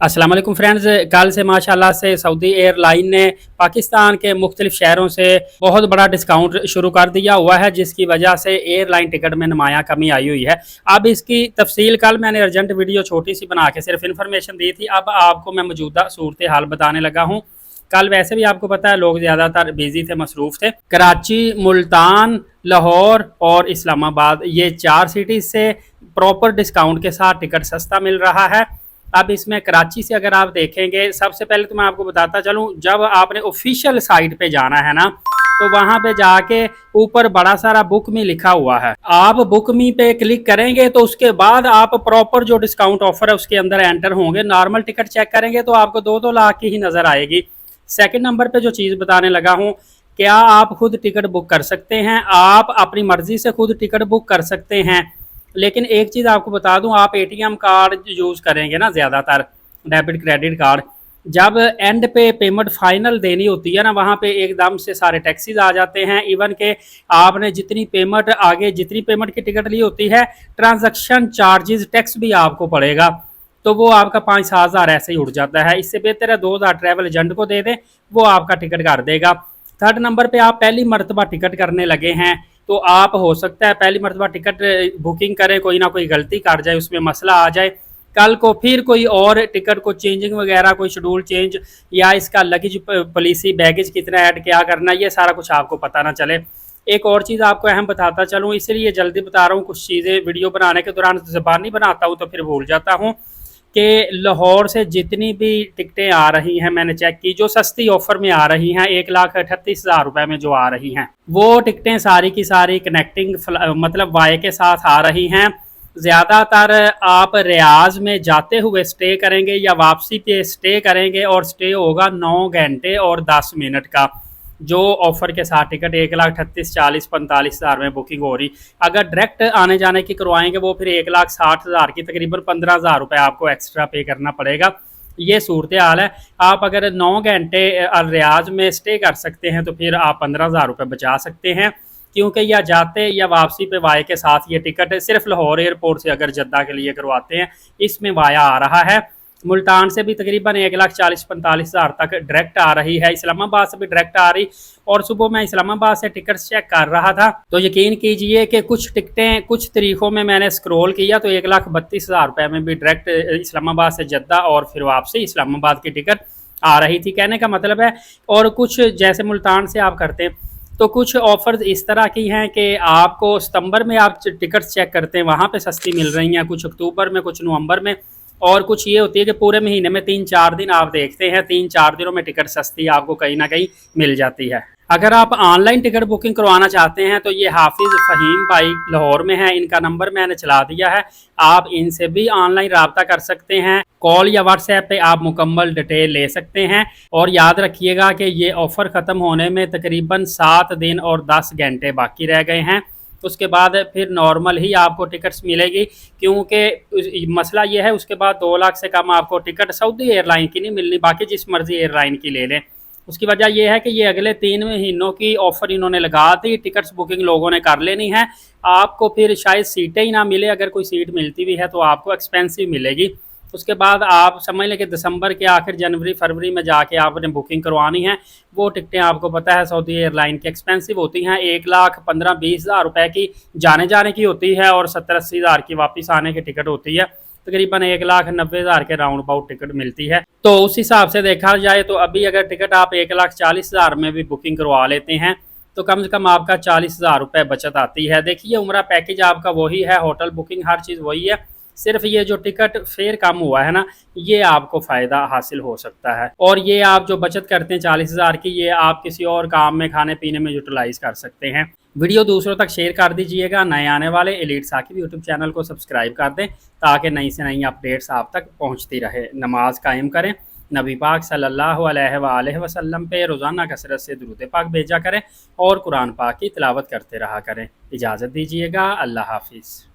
अस्सलाम वालेकुम फ्रेंड्स। कल से माशाल्लाह से सऊदी एयरलाइन ने पाकिस्तान के मुख्तलिफ शहरों से बहुत बड़ा डिस्काउंट शुरू कर दिया हुआ है, जिसकी वजह से एयरलाइन टिकट में नुमाया कमी आई हुई है। अब इसकी तफसील कल मैंने अर्जेंट वीडियो छोटी सी बना के सिर्फ इन्फॉर्मेशन दी थी। अब आपको मैं मौजूदा सूरत हाल बताने लगा हूँ। कल वैसे भी आपको पता है लोग ज़्यादातर बिजी थे, मसरूफ़ थे। कराची, मुल्तान, लाहौर और इस्लामाबाद, ये 4 सिटीज़ से प्रॉपर डिस्काउंट के साथ टिकट सस्ता मिल रहा है। अब इसमें कराची से अगर आप देखेंगे, सबसे पहले तो मैं आपको बताता चलूँ, जब आपने ऑफिशियल साइट पे जाना है ना, तो वहां पे जाके ऊपर बड़ा सारा बुक मी लिखा हुआ है। आप बुक मी पे क्लिक करेंगे तो उसके बाद आप प्रॉपर जो डिस्काउंट ऑफर है उसके अंदर एंटर होंगे। नॉर्मल टिकट चेक करेंगे तो आपको 2-2 लाख की ही नजर आएगी। सेकंड नंबर पे जो चीज़ बताने लगा हूँ, क्या आप खुद टिकट बुक कर सकते हैं? आप अपनी मर्जी से खुद टिकट बुक कर सकते हैं, लेकिन एक चीज़ आपको बता दूं, आप एटीएम कार्ड यूज़ करेंगे ना, ज़्यादातर डेबिट क्रेडिट कार्ड, जब एंड पे पेमेंट फाइनल देनी होती है ना, वहाँ पे एकदम से सारे टैक्सीज आ जाते हैं। इवन के आपने जितनी पेमेंट आगे जितनी पेमेंट की टिकट ली होती है, ट्रांजैक्शन चार्जेस टैक्स भी आपको पड़ेगा, तो वो आपका 5-7 हज़ार ऐसे ही उड़ जाता है। इससे बेहतर है 2 हज़ार ट्रैवल एजेंट को दे दें, वो आपका टिकट कर देगा। थर्ड नंबर पे आप पहली मरतबा टिकट करने लगे हैं, तो आप हो सकता है पहली मरतबा टिकट बुकिंग करें, कोई ना कोई गलती कर जाए, उसमें मसला आ जाए, कल को फिर कोई और टिकट को चेंजिंग वगैरह, कोई शेड्यूल चेंज या इसका लगेज पॉलिसी बैगेज कितना ऐड क्या करना, ये सारा कुछ आपको पता ना चले। एक और चीज़ आपको अहम बताता चलूँ, इसलिए जल्दी बता रहा हूँ, कुछ चीज़ें वीडियो बनाने के दौरान ज़बानी बनाता हूँ तो फिर भूल जाता हूँ कि लाहौर से जितनी भी टिकटें आ रही हैं, मैंने चेक की, जो सस्ती ऑफर में आ रही हैं, 1,38,000 रुपये में जो आ रही हैं, वो टिकटें सारी की सारी कनेक्टिंग मतलब वाई के साथ आ रही हैं। ज़्यादातर आप रियाज में जाते हुए स्टे करेंगे या वापसी पे स्टे करेंगे, और स्टे होगा 9 घंटे और 10 मिनट का। जो ऑफर के साथ टिकट 1,38,40,45,000 में बुकिंग हो रही, अगर डायरेक्ट आने जाने की करवाएंगे वो फिर 1,60,000 की, तकरीबन 15,000 रुपये आपको एक्स्ट्रा पे करना पड़ेगा। ये सूरत हाल है। आप अगर 9 घंटे रियाज में स्टे कर सकते हैं तो फिर आप 15,000 रुपये बचा सकते हैं, क्योंकि या जाते या वापसी पे वाई के साथ ये टिकट सिर्फ लाहौर एयरपोर्ट से अगर जद्दा के लिए करवाते हैं, इसमें वाया आ रहा है। मुल्तान से भी तकरीबन 1,40,45,000 तक डायरेक्ट आ रही है, इस्लामाबाद से भी डायरेक्ट आ रही। और सुबह मैं इस्लामाबाद से टिकट चेक कर रहा था तो यकीन कीजिए कि कुछ टिकटें कुछ तरीकों में मैंने स्क्रॉल किया तो 1,32,000 रुपये में भी डायरेक्ट इस्लामाबाद से जद्दा और फिर वापसी इस्लामाबाद की टिकट आ रही थी। कहने का मतलब है, और कुछ जैसे मुल्तान से आप करते हैं तो कुछ ऑफर्स इस तरह की हैं कि आपको सितंबर में आप टिकट चेक करते हैं वहाँ पे सस्ती मिल रही हैं, कुछ अक्टूबर में, कुछ नवंबर में, और कुछ ये होती है कि पूरे महीने में 3-4 दिन आप देखते हैं, 3-4 दिनों में टिकट सस्ती आपको कहीं ना कहीं मिल जाती है। अगर आप ऑनलाइन टिकट बुकिंग करवाना चाहते हैं तो ये हाफिज़ फ़हीम भाई लाहौर में है, इनका नंबर मैंने चला दिया है, आप इनसे भी ऑनलाइन रब्ता कर सकते हैं। कॉल या व्हाट्सएप पे आप मुकम्मल डिटेल ले सकते हैं। और याद रखिएगा कि ये ऑफ़र ख़त्म होने में तकरीबन 7 दिन और 10 घंटे बाकी रह गए हैं, उसके बाद फिर नॉर्मल ही आपको टिकट्स मिलेगी, क्योंकि मसला ये है उसके बाद 2 लाख से कम आपको टिकट सऊदी एयरलाइन की नहीं मिलनी, बाकी जिस मर्जी एयरलाइन की ले लें। उसकी वजह यह है कि ये अगले 3 महीनों की ऑफ़र इन्होंने लगा दी, टिकट्स बुकिंग लोगों ने कर लेनी है। आपको फिर शायद सीटें ही ना मिले, अगर कोई सीट मिलती भी है तो आपको एक्सपेंसिव मिलेगी। उसके बाद आप समझ लें कि दिसंबर के आखिर जनवरी फरवरी में जाके आपने बुकिंग करवानी है। वो टिकटें आपको पता है सऊदी एयरलाइन की एक्सपेंसिव होती हैं, 1,15,20,000 रुपये की जाने जाने की होती है और 70-80,000 की वापस आने की टिकट होती है। तकरीबन 1,90,000 के राउंड अबाउट टिकट मिलती है। तो उस हिसाब से देखा जाए तो अभी अगर टिकट आप 1,40,000 में भी बुकिंग करवा लेते हैं तो कम से कम आपका 40,000 रुपये बचत आती है। देखिए उम्रा पैकेज आपका वही है, होटल बुकिंग हर चीज़ वही है, सिर्फ ये जो टिकट फेयर कम हुआ है ना, ये आपको फ़ायदा हासिल हो सकता है। और ये आप जो बचत करते हैं 40,000 की, ये आप किसी और काम में खाने पीने में यूटिलाइज़ कर सकते हैं। वीडियो दूसरों तक शेयर कर दीजिएगा। नए आने वाले एलीट साकिब यूट्यूब चैनल को सब्सक्राइब कर दें ताकि नई से नई अपडेट्स आप तक पहुँचती रहे। नमाज कायम करें, नबी पाक सल्लल्लाहु अलैहि वसल्लम पे रोज़ाना कसरत से दुरूद पाक भेजा करें और कुरान पाक की तिलावत करते रहा करें। इजाज़त दीजिएगा। अल्लाह हाफिज़।